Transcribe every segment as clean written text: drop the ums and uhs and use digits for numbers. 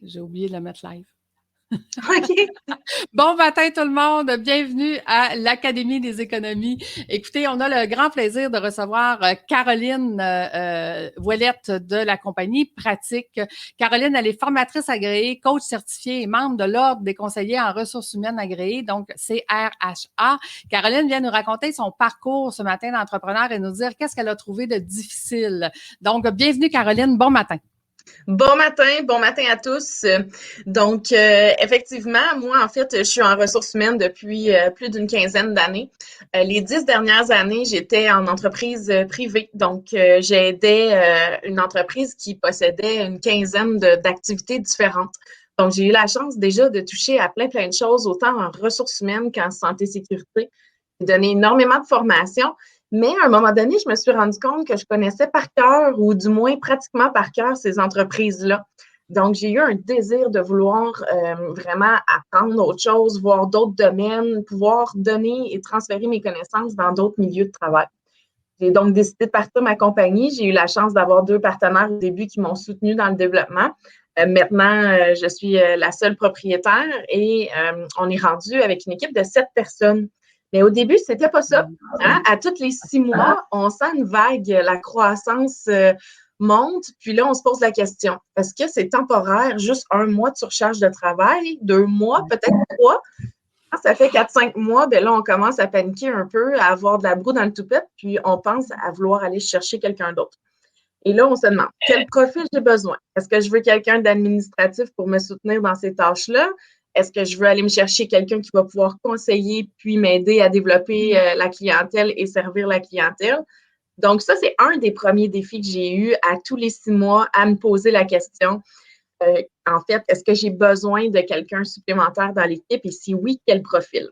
J'ai oublié de le mettre live. OK. Bon matin tout le monde, bienvenue à l'Académie des économies. Écoutez, on a le grand plaisir de recevoir Caroline Ouellette de la compagnie Pratique. Caroline, elle est formatrice agréée, coach certifiée et membre de l'Ordre des conseillers en ressources humaines agréées, donc CRHA. Caroline vient nous raconter son parcours ce matin d'entrepreneur et nous dire qu'est-ce qu'elle a trouvé de difficile. Donc, bienvenue Caroline, bon matin. Bon matin à tous. Donc, effectivement, moi, en fait, je suis en ressources humaines depuis plus d'une quinzaine d'années. Les 10 dernières années, j'étais en entreprise privée. Donc, j'aidais une entreprise qui possédait une quinzaine d'activités différentes. Donc, j'ai eu la chance déjà de toucher à plein de choses, autant en ressources humaines qu'en santé-sécurité. J'ai donné énormément de formations. Mais à un moment donné, je me suis rendu compte que je connaissais par cœur, ou du moins pratiquement par cœur, ces entreprises-là. Donc, j'ai eu un désir de vouloir vraiment apprendre autre chose, voir d'autres domaines, pouvoir donner et transférer mes connaissances dans d'autres milieux de travail. J'ai donc décidé de partir ma compagnie. J'ai eu la chance d'avoir 2 partenaires au début qui m'ont soutenue dans le développement. Maintenant, je suis la seule propriétaire et on est rendu avec une équipe de 7 personnes. Mais au début, c'était pas ça. Hein? À tous les 6 mois, on sent une vague, la croissance monte, puis là, on se pose la question, est-ce que c'est temporaire, juste 1 mois de surcharge de travail, 2 mois, peut-être 3? Quand ça fait 4-5 mois, ben là, on commence à paniquer un peu, à avoir de la broue dans le toupette, puis on pense à vouloir aller chercher quelqu'un d'autre. Et là, on se demande, quel profil j'ai besoin? Est-ce que je veux quelqu'un d'administratif pour me soutenir dans ces tâches-là? Est-ce que je veux aller me chercher quelqu'un qui va pouvoir conseiller puis m'aider à développer la clientèle et servir la clientèle? Donc, ça, c'est un des premiers défis que j'ai eu à tous les 6 mois à me poser la question. En fait, est-ce que j'ai besoin de quelqu'un supplémentaire dans l'équipe? Et si oui, quel profil?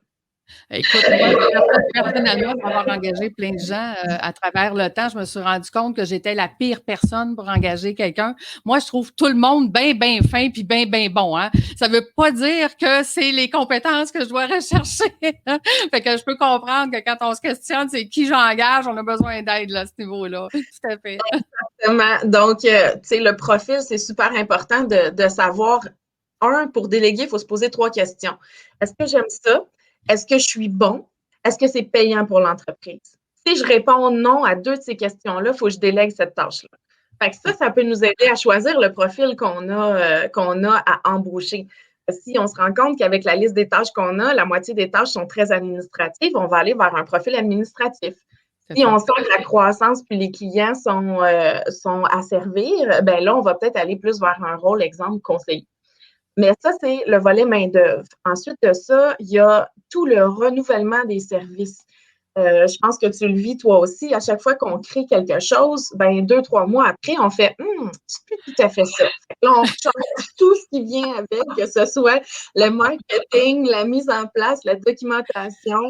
Écoute, moi, personnellement, pour avoir engagé plein de gens à travers le temps, je me suis rendu compte que j'étais la pire personne pour engager quelqu'un. Moi, je trouve tout le monde bien fin puis bien bon. Hein? Ça veut pas dire que c'est les compétences que je dois rechercher. Hein? Fait que je peux comprendre que quand on se questionne, c'est qui j'engage, on a besoin d'aide là, à ce niveau-là. Tout à fait. Exactement. Donc, tu sais, le profil, c'est super important de savoir. Pour déléguer, il faut se poser 3 questions. Est-ce que j'aime ça? Est-ce que je suis bon? Est-ce que c'est payant pour l'entreprise? Si je réponds non à 2 de ces questions-là, il faut que je délègue cette tâche-là. Fait que ça peut nous aider à choisir le profil qu'on a à embaucher. Si on se rend compte qu'avec la liste des tâches qu'on a, la moitié des tâches sont très administratives, on va aller vers un profil administratif. Si on sent que la croissance puis les clients sont à servir, ben là, on va peut-être aller plus vers un rôle, exemple, conseiller. Mais ça, c'est le volet main-d'œuvre. Ensuite de ça, il y a tout le renouvellement des services. Je pense que tu le vis toi aussi. À chaque fois qu'on crée quelque chose, ben 2-3 mois après, on fait c'est plus tout à fait ça. Là, on change tout ce qui vient avec, que ce soit le marketing, la mise en place, la documentation.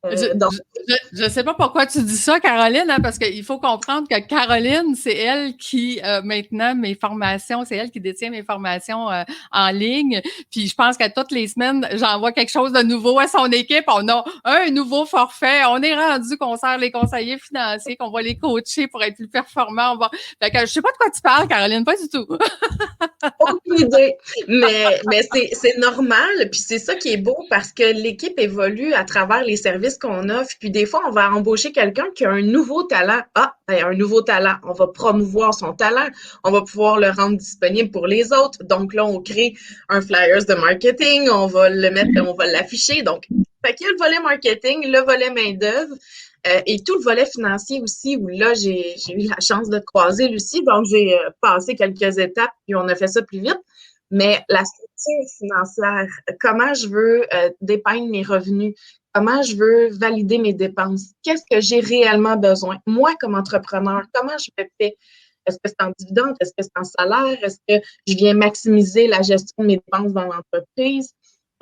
Je ne sais pas pourquoi tu dis ça, Caroline, hein, parce qu'il faut comprendre que Caroline, c'est elle qui, maintenant, mes formations, c'est elle qui détient mes formations en ligne. Puis je pense qu'à toutes les semaines, j'envoie quelque chose de nouveau à son équipe. On a un nouveau forfait. On est rendu qu'on sert les conseillers financiers, qu'on va les coacher pour être plus performants. Fait que je sais pas de quoi tu parles, Caroline, pas du tout. Aucune idée. Mais c'est normal. Puis c'est ça qui est beau parce que l'équipe évolue à travers les services qu'on offre. Puis des fois, on va embaucher quelqu'un qui a un nouveau talent. Un nouveau talent. On va promouvoir son talent. On va pouvoir le rendre disponible pour les autres. Donc là, on crée un flyers de marketing. On va le mettre, on va l'afficher. Donc, fait qu'il y a le volet marketing, le volet main-d'œuvre. Et tout le volet financier aussi, où là, j'ai eu la chance de croiser Lucie. Donc, j'ai passé quelques étapes, puis on a fait ça plus vite. Mais la structure financière, comment je veux dépeindre mes revenus, comment je veux valider mes dépenses, qu'est-ce que j'ai réellement besoin? Moi, comme entrepreneur, comment je me fais? Est-ce que c'est en dividende? Est-ce que c'est en salaire? Est-ce que je viens maximiser la gestion de mes dépenses dans l'entreprise?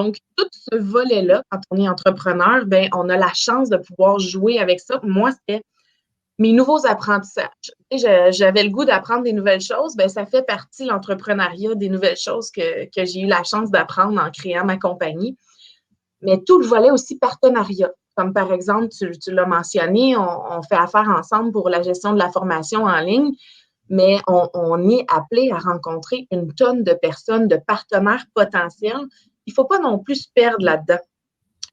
Donc, tout ce volet-là, quand on est entrepreneur, ben, on a la chance de pouvoir jouer avec ça. Moi, c'était mes nouveaux apprentissages. Tu sais, j'avais le goût d'apprendre des nouvelles choses. Ben, ça fait partie, l'entrepreneuriat, des nouvelles choses que j'ai eu la chance d'apprendre en créant ma compagnie. Mais tout le volet aussi partenariat. Comme par exemple, tu l'as mentionné, on fait affaire ensemble pour la gestion de la formation en ligne. mais on est appelé à rencontrer une tonne de personnes, de partenaires potentiels. Il ne faut pas non plus se perdre là-dedans.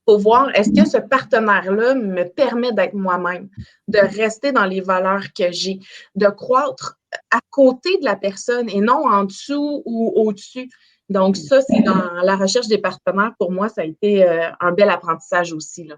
Il faut voir, est-ce que ce partenaire-là me permet d'être moi-même, de rester dans les valeurs que j'ai, de croître à côté de la personne et non en dessous ou au-dessus. Donc, ça, c'est dans la recherche des partenaires. Pour moi, ça a été un bel apprentissage aussi, là.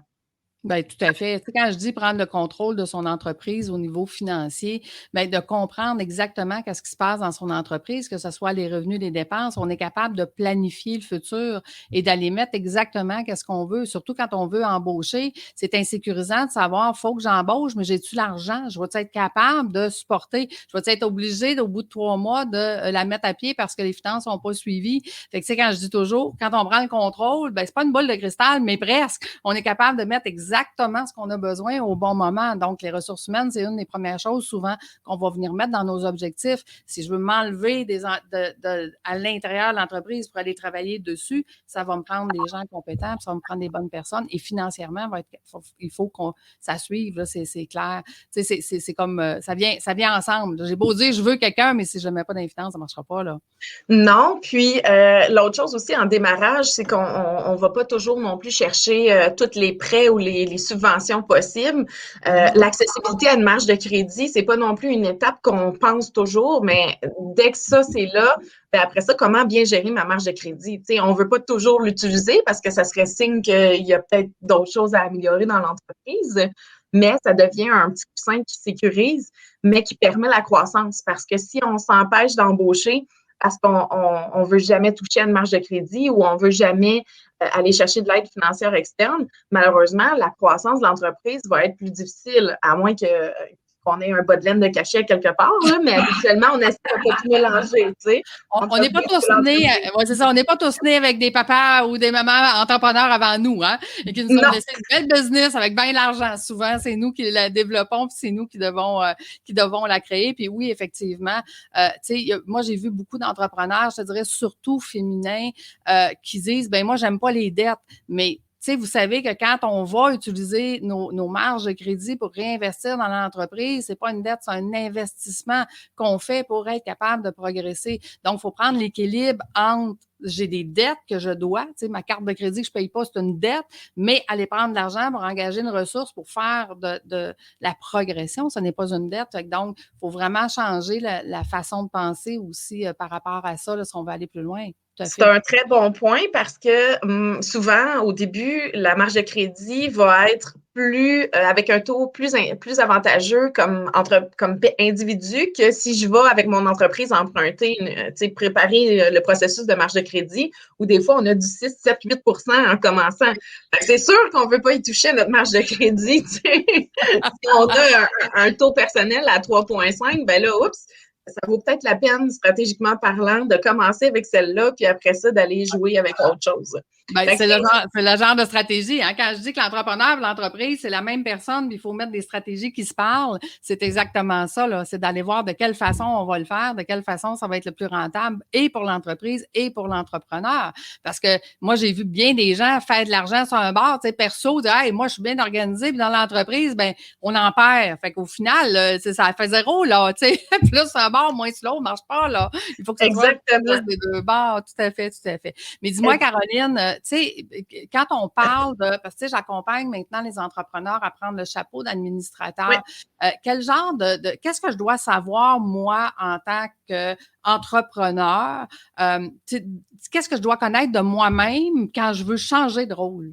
Bien, tout à fait. Tu sais, quand je dis prendre le contrôle de son entreprise au niveau financier, bien, de comprendre exactement qu'est-ce qui se passe dans son entreprise, que ce soit les revenus, les dépenses, on est capable de planifier le futur et d'aller mettre exactement qu'est-ce qu'on veut. Surtout quand on veut embaucher, c'est insécurisant de savoir, faut que j'embauche, mais j'ai-tu l'argent? Je vais être capable de supporter? Je vais être obligé, au bout de 3 mois, de la mettre à pied parce que les finances n'ont pas suivi? Fait que, tu sais, quand je dis toujours, quand on prend le contrôle, ben c'est pas une boule de cristal, mais presque. On est capable de mettre exactement ce qu'on a besoin au bon moment. Donc, les ressources humaines, c'est une des premières choses souvent qu'on va venir mettre dans nos objectifs. Si je veux m'enlever à l'intérieur de l'entreprise pour aller travailler dessus, ça va me prendre des gens compétents, ça va me prendre des bonnes personnes et financièrement, il faut que ça suive, là, c'est clair. Tu sais, c'est comme, ça vient ensemble. J'ai beau dire, je veux quelqu'un, mais si je ne mets pas dans les finances, ça ne marchera pas, là. Non, puis l'autre chose aussi en démarrage, c'est qu'on on va pas toujours non plus chercher tous les prêts ou les subventions possibles. L'accessibilité à une marge de crédit, c'est pas non plus une étape qu'on pense toujours, mais dès que ça, c'est là, ben après ça, comment bien gérer ma marge de crédit? Tu sais, on veut pas toujours l'utiliser parce que ça serait signe qu'il y a peut-être d'autres choses à améliorer dans l'entreprise, mais ça devient un petit coussin qui sécurise, mais qui permet la croissance. Parce que si on s'empêche d'embaucher, parce qu'on on veut jamais toucher à une marge de crédit ou on veut jamais aller chercher de l'aide financière externe, malheureusement, la croissance de l'entreprise va être plus difficile, à moins qu'on ait un bas de laine de cachet quelque part, là, mais habituellement, on essaie de pas tout mélanger, tu sais. On n'est pas tous nés, ouais, c'est ça, on n'est pas tous nés avec des papas ou des mamans entrepreneurs avant nous, hein, et qui nous ont laissé une belle business avec bien l'argent. Souvent, c'est nous qui la développons, puis c'est nous qui devons la créer. Puis oui, effectivement, tu sais, moi, j'ai vu beaucoup d'entrepreneurs, je te dirais surtout féminins, qui disent, ben moi, j'aime pas les dettes, mais tu sais, vous savez que quand on va utiliser nos marges de crédit pour réinvestir dans l'entreprise, c'est pas une dette, c'est un investissement qu'on fait pour être capable de progresser. Donc, il faut prendre l'équilibre entre j'ai des dettes que je dois, tu sais, ma carte de crédit que je paye pas, c'est une dette, mais aller prendre de l'argent pour engager une ressource pour faire de la progression, ce n'est pas une dette. Donc, il faut vraiment changer la façon de penser aussi par rapport à ça, là, si on veut aller plus loin. C'est un très bon point parce que souvent, au début, la marge de crédit va être avec un taux plus avantageux comme individu que si je vais avec mon entreprise emprunter, préparer le processus de marge de crédit où des fois, on a du 6, 7, 8 en commençant. C'est sûr qu'on ne veut pas y toucher notre marge de crédit. Si on a un taux personnel à 3,5, ben là, oups, ça vaut peut-être la peine, stratégiquement parlant, de commencer avec celle-là, puis après ça, d'aller jouer avec autre chose. Ben, c'est le genre de stratégie. Hein? Quand je dis que l'entrepreneur et l'entreprise, c'est la même personne, puis il faut mettre des stratégies qui se parlent, c'est exactement ça. Là. C'est d'aller voir de quelle façon on va le faire, de quelle façon ça va être le plus rentable, et pour l'entreprise et pour l'entrepreneur. Parce que moi, j'ai vu bien des gens faire de l'argent sur un bar, tu sais, perso, dire hey, moi, je suis bien organisé, puis dans l'entreprise, ben, on en perd. Fait qu'au final, ça fait zéro, là, tu sais, plus un bar, moins sur l'autre, marche pas, là. Il faut que ça soit plus des deux bars, tout à fait, tout à fait. Mais dis-moi, Caroline, tu sais, quand on parle de, parce que tu sais, j'accompagne maintenant les entrepreneurs à prendre le chapeau d'administrateur, oui. Quel genre qu'est-ce que je dois savoir, moi, en tant qu'entrepreneur? Qu'est-ce que je dois connaître de moi-même quand je veux changer de rôle?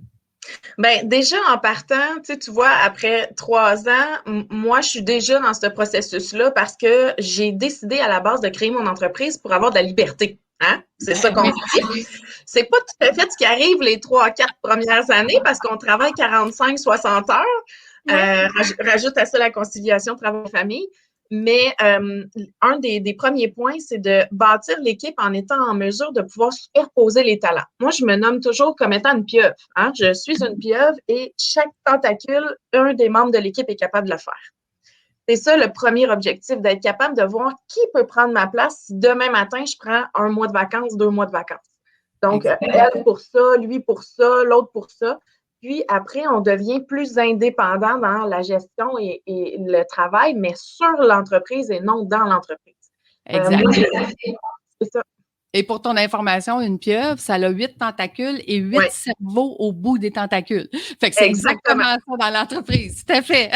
Bien, déjà, en partant, tu vois, après 3 ans, moi, je suis déjà dans ce processus-là parce que j'ai décidé à la base de créer mon entreprise pour avoir de la liberté. Hein? C'est ça qu'on dit. C'est pas tout à fait ce qui arrive les 3-4 premières années parce qu'on travaille 45-60 heures. Rajoute à ça la conciliation travail-famille. Mais un des premiers points, c'est de bâtir l'équipe en étant en mesure de pouvoir superposer les talents. Moi, je me nomme toujours comme étant une pieuvre. Hein? Je suis une pieuvre et chaque tentacule, un des membres de l'équipe est capable de le faire. C'est ça le premier objectif, d'être capable de voir qui peut prendre ma place si demain matin, je prends 1 mois de vacances, 2 mois de vacances. Donc, elle pour ça, lui pour ça, l'autre pour ça. Puis après, on devient plus indépendant dans la gestion et le travail, mais sur l'entreprise et non dans l'entreprise. Exact. Moi, c'est ça. Et pour ton information, une pieuvre, ça a 8 tentacules et 8 cerveaux au bout des tentacules. Fait que c'est exactement ça dans l'entreprise. Tout à fait.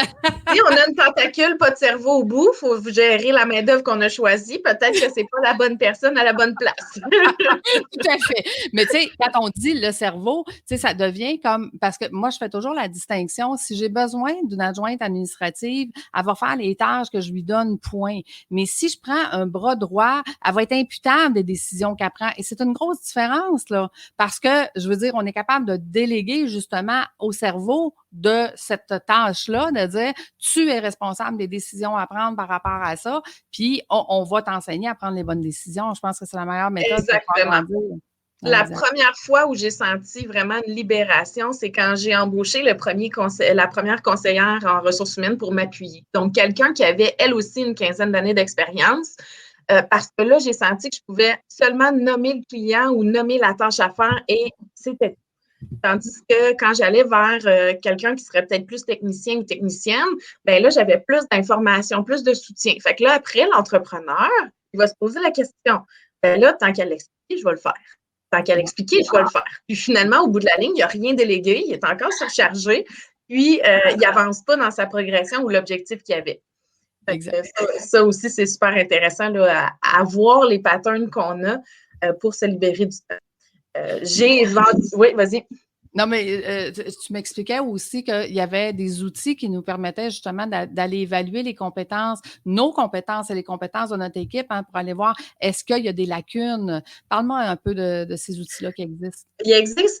Si on a une tentacule, pas de cerveau au bout, il faut gérer la main-d'œuvre qu'on a choisie. Peut-être que c'est pas la bonne personne à la bonne place. Tout à fait. Mais tu sais, quand on dit le cerveau, tu sais, ça devient comme, parce que moi, je fais toujours la distinction. Si j'ai besoin d'une adjointe administrative, elle va faire les tâches que je lui donne, point. Mais si je prends un bras droit, elle va être imputable des décisions qu'elle prend. Et c'est une grosse différence, là. Parce que, je veux dire, on est capable de déléguer justement au cerveau de cette tâche-là, de dire, tu es responsable des décisions à prendre par rapport à ça, puis on va t'enseigner à prendre les bonnes décisions. Je pense que c'est la meilleure méthode. Exactement. La première fois où j'ai senti vraiment une libération, c'est quand j'ai embauché la première conseillère en ressources humaines pour m'appuyer. Donc, quelqu'un qui avait, elle aussi, une quinzaine d'années d'expérience, parce que là, j'ai senti que je pouvais seulement nommer le client ou nommer la tâche à faire et c'était. Tandis que quand j'allais vers quelqu'un qui serait peut-être plus technicien ou technicienne, bien là, j'avais plus d'informations, plus de soutien. Fait que là, après, l'entrepreneur, il va se poser la question. Bien là, tant qu'elle l'explique, je vais le faire. Tant qu'elle explique, je vais le faire. Puis finalement, au bout de la ligne, il n'a rien délégué, il est encore surchargé, puis il n'avance pas dans sa progression ou l'objectif qu'il avait. Ça aussi, c'est super intéressant là, à voir les patterns qu'on a pour se libérer du temps. J'ai vendu. Oui, vas-y. Non, mais tu m'expliquais aussi qu'il y avait des outils qui nous permettaient justement d'aller évaluer les compétences, nos compétences et les compétences de notre équipe pour aller voir est-ce qu'il y a des lacunes. Parle-moi un peu de ces outils-là qui existent.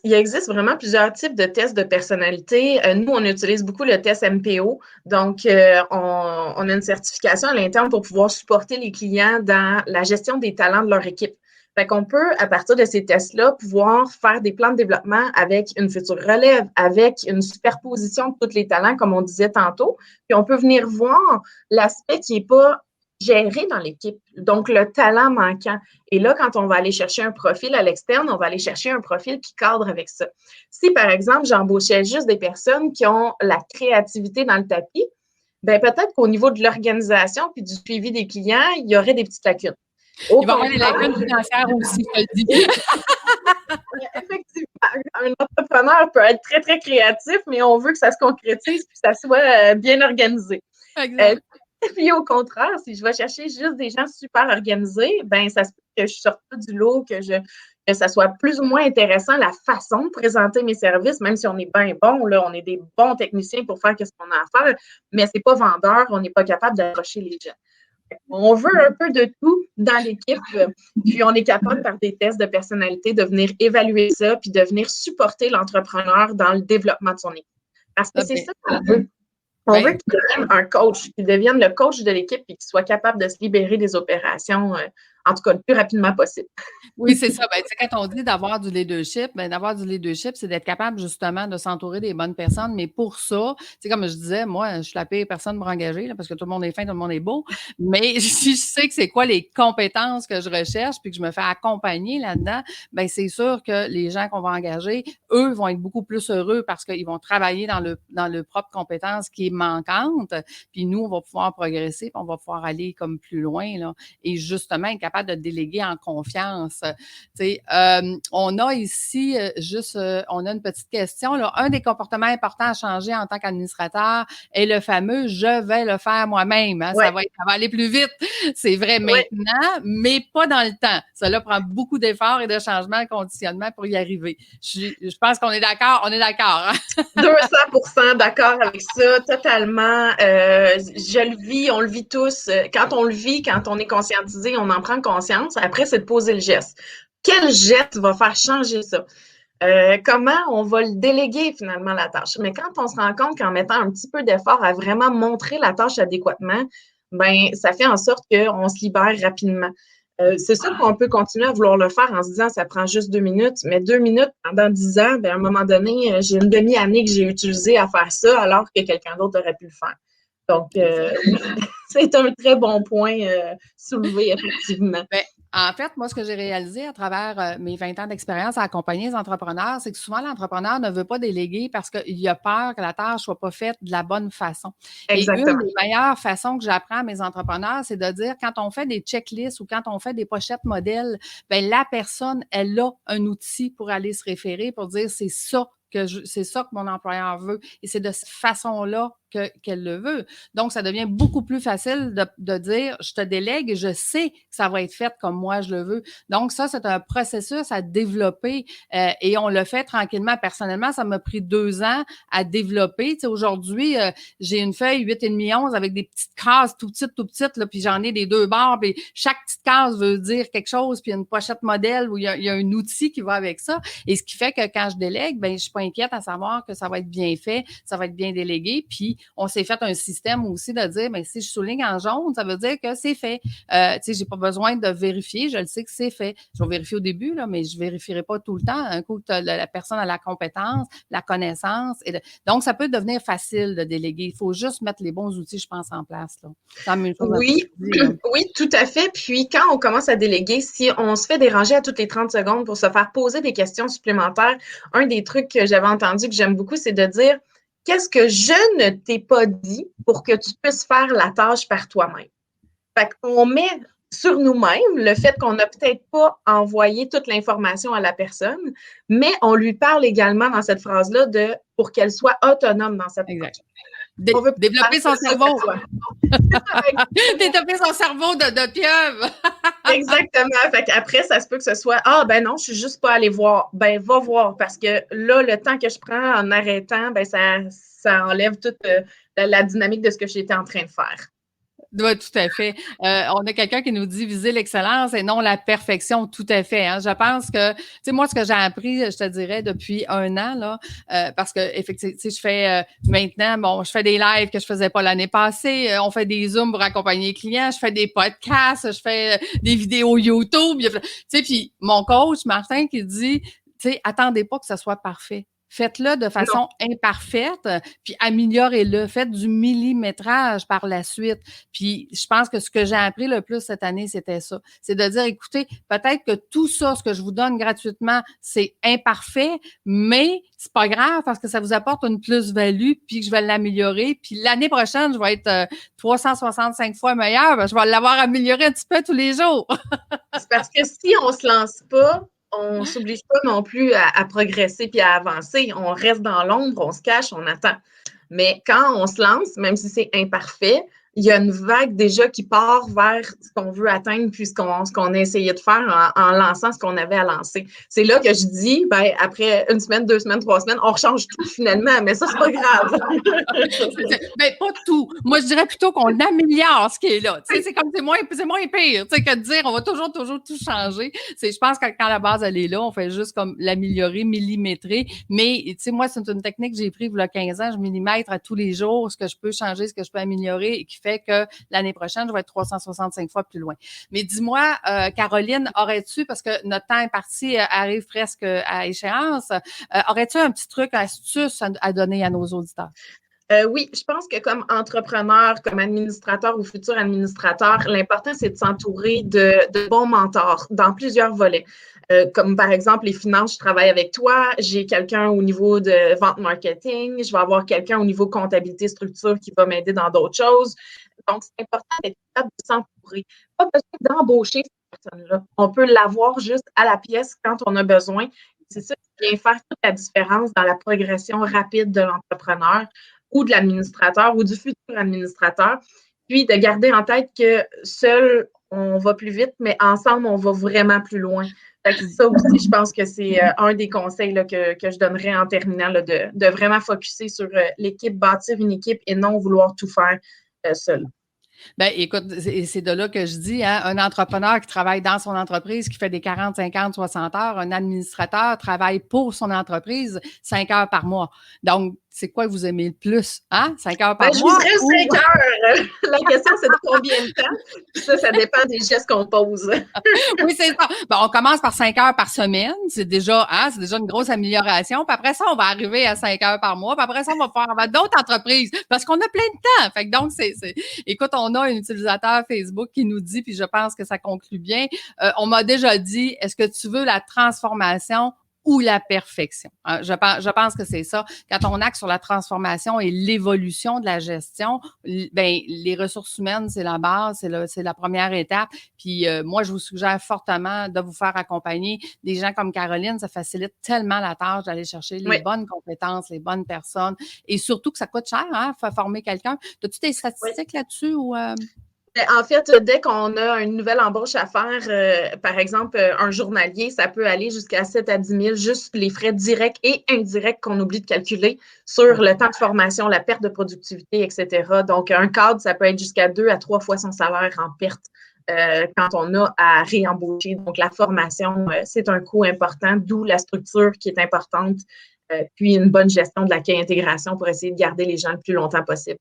Il existe vraiment plusieurs types de tests de personnalité. Nous, on utilise beaucoup le test MPO. Donc, on a une certification à l'interne pour pouvoir supporter les clients dans la gestion des talents de leur équipe. Fait qu'on peut, à partir de ces tests-là, pouvoir faire des plans de développement avec une future relève, avec une superposition de tous les talents, comme on disait tantôt. Puis on peut venir voir l'aspect qui n'est pas géré dans l'équipe, donc le talent manquant. Et là, quand on va aller chercher un profil à l'externe, on va aller chercher un profil qui cadre avec ça. Si, par exemple, j'embauchais juste des personnes qui ont la créativité dans le tapis, bien peut-être qu'au niveau de l'organisation puis du suivi des clients, il y aurait des petites lacunes. Il va y avoir des lacunes financières aussi, je te le dis. Effectivement, un entrepreneur peut être très, très créatif, mais on veut que ça se concrétise et que ça soit bien organisé. Exact. Puis au contraire, si je vais chercher juste des gens super organisés, ben ça se peut que je sorte pas du lot, que ça soit plus ou moins intéressant la façon de présenter mes services, même si on est bien bon, là, on est des bons techniciens pour faire ce qu'on a à faire, mais c'est pas vendeur, on n'est pas capable d'approcher les gens. On veut un peu de tout dans l'équipe, puis on est capable, par des tests de personnalité, de venir évaluer ça, puis de venir supporter l'entrepreneur dans le développement de son équipe. Parce que c'est ça qu'on veut. On veut qu'il devienne un coach, qu'il devienne le coach de l'équipe et qu'il soit capable de se libérer des opérations, en tout cas, le plus rapidement possible. Oui, c'est ça. Ben, quand on dit d'avoir du leadership, c'est d'être capable justement de s'entourer des bonnes personnes. Mais pour ça, comme je disais, moi, je suis la pire personne pour engager là, parce que tout le monde est fin, tout le monde est beau. Mais si je sais que c'est quoi les compétences que je recherche puis que je me fais accompagner là-dedans, ben c'est sûr que les gens qu'on va engager, eux, vont être beaucoup plus heureux parce qu'ils vont travailler dans le propre compétence qui est manquante. Puis nous, on va pouvoir progresser, puis on va pouvoir aller comme plus loin là, et justement être capable de déléguer en confiance. On a ici on a une petite question. Là. Un des comportements importants à changer en tant qu'administrateur est le fameux « je vais le faire moi-même ». Hein? Ça va aller plus vite. C'est vrai maintenant, mais pas dans le temps. Cela prend beaucoup d'efforts et de changements de conditionnement pour y arriver. Je pense qu'on est d'accord. On est d'accord. Hein? 200% d'accord avec ça, totalement. Je le vis, on le vit tous. Quand on le vit, quand on est conscientisé, on en prend conscience. Après, c'est de poser le geste. Quel geste va faire changer ça? Comment on va le déléguer finalement la tâche? Mais quand on se rend compte qu'en mettant un petit peu d'effort à vraiment montrer la tâche adéquatement, ben ça fait en sorte qu'on se libère rapidement. C'est sûr qu'on peut continuer à vouloir le faire en se disant ça prend juste 2 minutes, mais 2 minutes pendant 10 ans, ben, à un moment donné, j'ai une demi-année que j'ai utilisée à faire ça alors que quelqu'un d'autre aurait pu le faire. Donc, c'est un très bon point soulevé, effectivement. Ben, En fait, moi, ce que j'ai réalisé à travers mes 20 ans d'expérience à accompagner les entrepreneurs, c'est que souvent, l'entrepreneur ne veut pas déléguer parce qu'il a peur que la tâche soit pas faite de la bonne façon. Et une Exactement. des meilleures façons que j'apprends à mes entrepreneurs, c'est de dire quand on fait des checklists ou quand on fait des pochettes modèles, ben la personne, elle a un outil pour aller se référer, pour dire c'est ça c'est ça que mon employeur veut. Et c'est de cette façon-là qu'elle le veut. Donc, ça devient beaucoup plus facile de dire, je te délègue, je sais que ça va être fait comme moi je le veux. Donc, ça, c'est un processus à développer et on le fait tranquillement. Personnellement, ça m'a pris 2 ans à développer. Tu sais, aujourd'hui, j'ai une feuille 8,5 11 avec des petites cases tout petites, là, puis j'en ai des 2 bords, puis chaque petite case veut dire quelque chose, puis il y a une pochette modèle où il y a un outil qui va avec ça. Et ce qui fait que quand je délègue, ben je suis pas inquiète à savoir que ça va être bien fait, ça va être bien délégué, puis on s'est fait un système aussi de dire, bien, si je souligne en jaune, ça veut dire que c'est fait. Tu sais, j'ai pas besoin de vérifier, je le sais que c'est fait. Je vais vérifier au début, là, mais je vérifierai pas tout le temps. Un coup que la personne a la compétence, la connaissance. Donc, ça peut devenir facile de déléguer. Il faut juste mettre les bons outils, je pense, en place. Là. C'est la même chose Oui, oui, tout à fait. Puis quand on commence à déléguer, si on se fait déranger à toutes les 30 secondes pour se faire poser des questions supplémentaires, un des trucs que j'avais entendu que j'aime beaucoup, c'est de dire qu'est-ce que je ne t'ai pas dit pour que tu puisses faire la tâche par toi-même. Fait qu'on met sur nous-mêmes le fait qu'on n'a peut-être pas envoyé toute l'information à la personne, mais on lui parle également dans cette phrase-là pour qu'elle soit autonome dans cette tâche. Développer son cerveau. Développer son cerveau de pieuvre. Exactement. Fait qu'après, ça se peut que ce soit ah ben non, je suis juste pas allée voir. Ben va voir parce que là, le temps que je prends en arrêtant, ben ça enlève toute la dynamique de ce que j'étais en train de faire. Oui, tout à fait. On a quelqu'un qui nous dit viser l'excellence et non la perfection, tout à fait. Hein. Je pense que, tu sais, moi, ce que j'ai appris, je te dirais, depuis 1 an, là, parce que effectivement, tu sais, je fais maintenant, bon, je fais des lives que je faisais pas l'année passée, on fait des Zooms pour accompagner les clients, je fais des podcasts, je fais des vidéos YouTube, tu sais, puis mon coach, Martin, qui dit, tu sais, attendez pas que ça soit parfait. Faites-le de façon imparfaite, puis améliorez-le. Faites du millimétrage par la suite. Puis je pense que ce que j'ai appris le plus cette année, c'était ça. C'est de dire, écoutez, peut-être que tout ça, ce que je vous donne gratuitement, c'est imparfait, mais c'est pas grave parce que ça vous apporte une plus-value, puis que je vais l'améliorer. Puis l'année prochaine, je vais être 365 fois meilleure. Ben, je vais l'avoir amélioré un petit peu tous les jours. C'est parce que si on se lance pas, on s'oblige pas non plus à progresser puis à avancer. On reste dans l'ombre, on se cache, on attend. Mais quand on se lance, même si c'est imparfait, il y a une vague déjà qui part vers ce qu'on veut atteindre puis ce qu'on a essayé de faire en lançant ce qu'on avait à lancer. C'est là que je dis, ben, après 1 semaine, 2 semaines, 3 semaines, on change tout finalement, mais ça, c'est pas grave. Ben, pas tout. Moi, je dirais plutôt qu'on améliore ce qui est là. Tu sais, c'est comme c'est moins pire, tu sais, que de dire on va toujours tout changer. Je pense que quand la base, elle est là, on fait juste comme l'améliorer, millimétrer. Mais, tu sais, moi, c'est une technique que j'ai prise il y a 15 ans. Je millimètre à tous les jours ce que je peux changer, ce que je peux améliorer et qui fait que l'année prochaine, je vais être 365 fois plus loin. Mais dis-moi, Caroline, aurais-tu, parce que notre temps est parti, arrive presque à échéance, aurais-tu un petit truc, astuce à donner à nos auditeurs? Oui, je pense que comme entrepreneur, comme administrateur ou futur administrateur, l'important, c'est de s'entourer de bons mentors dans plusieurs volets. Comme par exemple les finances, je travaille avec toi, j'ai quelqu'un au niveau de vente marketing, je vais avoir quelqu'un au niveau comptabilité structure qui va m'aider dans d'autres choses. Donc, c'est important d'être capable de s'entourer. Pas besoin d'embaucher cette personne-là. On peut l'avoir juste à la pièce quand on a besoin. C'est ça qui vient faire toute la différence dans la progression rapide de l'entrepreneur ou de l'administrateur ou du futur administrateur. Puis de garder en tête que seul, on va plus vite, mais ensemble, on va vraiment plus loin. Fait que ça aussi, je pense que c'est un des conseils là, que je donnerais en terminant, là, de vraiment focusser sur l'équipe, bâtir une équipe et non vouloir tout faire seul. Ben, écoute, c'est de là que je dis, hein, un entrepreneur qui travaille dans son entreprise, qui fait des 40, 50, 60 heures, un administrateur travaille pour son entreprise 5 heures par mois. Donc, tu c'est quoi que vous aimez le plus? Hein? 5 heures Ben, par je mois? viserais 5 heures. La question, c'est de combien de temps? Puis ça dépend des gestes qu'on pose. Oui, c'est ça. Ben, on commence par 5 heures par semaine. C'est déjà une grosse amélioration. Puis après ça, on va arriver à 5 heures par mois. Puis après ça, on va d'autres entreprises parce qu'on a plein de temps. Fait que donc, écoute, on a un utilisateur Facebook qui nous dit, puis je pense que ça conclut bien. On m'a déjà dit, est-ce que tu veux la transformation ou la perfection? Je pense que c'est ça. Quand on axe sur la transformation et l'évolution de la gestion, ben les ressources humaines, c'est la base, c'est la première étape. Puis moi, je vous suggère fortement de vous faire accompagner des gens comme Caroline. Ça facilite tellement la tâche d'aller chercher les bonnes compétences, les bonnes personnes, et surtout que ça coûte cher, hein, faire former quelqu'un. As-tu des statistiques là-dessus ou En fait, dès qu'on a une nouvelle embauche à faire, par exemple, un journalier, ça peut aller jusqu'à 7 à 10 000, juste les frais directs et indirects qu'on oublie de calculer sur le temps de formation, la perte de productivité, etc. Donc, un cadre, ça peut être jusqu'à 2 à 3 fois son salaire en perte quand on a à réembaucher. Donc, la formation, c'est un coût important, d'où la structure qui est importante, puis une bonne gestion de l'accueil intégration pour essayer de garder les gens le plus longtemps possible.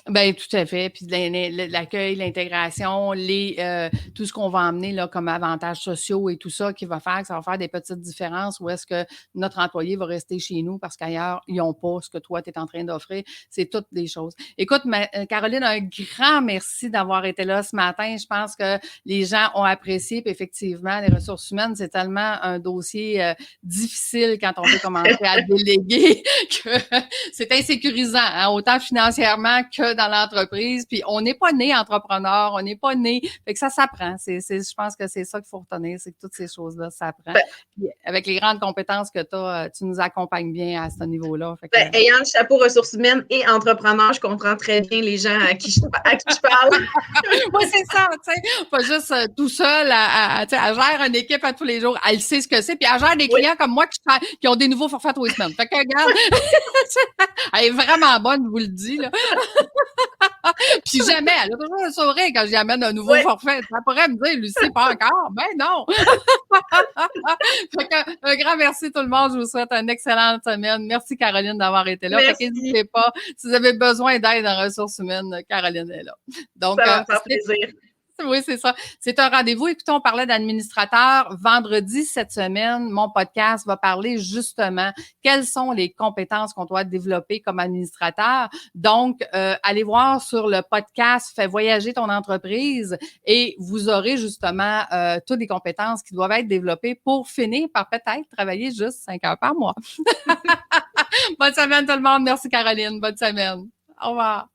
Ben tout à fait. Puis l'accueil, l'intégration, tout ce qu'on va emmener là comme avantages sociaux et tout ça qui va faire que ça va faire des petites différences où est-ce que notre employé va rester chez nous parce qu'ailleurs, ils n'ont pas ce que toi, tu es en train d'offrir. C'est toutes des choses. Écoute, Caroline, un grand merci d'avoir été là ce matin. Je pense que les gens ont apprécié. Puis effectivement, les ressources humaines, c'est tellement un dossier difficile quand on veut commencer à déléguer que c'est insécurisant, hein, autant financièrement que dans l'entreprise. Puis on n'est pas né entrepreneur, on n'est pas né. Fait que ça s'apprend. Je pense que c'est ça qu'il faut retenir, c'est que toutes ces choses-là, ça s'apprend. Puis avec les grandes compétences que tu as, tu nous accompagnes bien à ce niveau-là. Fait que, ayant le chapeau ressources humaines et entrepreneur, je comprends très bien les gens à qui je parle. Oui, c'est ça, tu sais. Pas juste tout seul elle gère une équipe à tous les jours. Elle sait ce que c'est. Puis elle gère des clients comme moi qui ont des nouveaux forfaits tous les semaines. Fait que regarde, elle est vraiment bonne, je vous le dis, là. Puis jamais, elle a toujours un sourire quand j'y amène un nouveau forfait. Ça pourrait me dire, Lucie, pas encore. Ben non. Fait que, un grand merci tout le monde. Je vous souhaite une excellente semaine. Merci Caroline d'avoir été là. Fait qu'hésitez pas. Si vous avez besoin d'aide en ressources humaines, Caroline est là. Donc, ça va faire plaisir. Oui, c'est ça. C'est un rendez-vous. Écoutez, on parlait d'administrateur. Vendredi cette semaine, mon podcast va parler justement quelles sont les compétences qu'on doit développer comme administrateur. Donc, allez voir sur le podcast Fais voyager ton entreprise et vous aurez justement toutes les compétences qui doivent être développées pour finir par peut-être travailler juste 5 heures par mois. Bonne semaine tout le monde. Merci Caroline. Bonne semaine. Au revoir.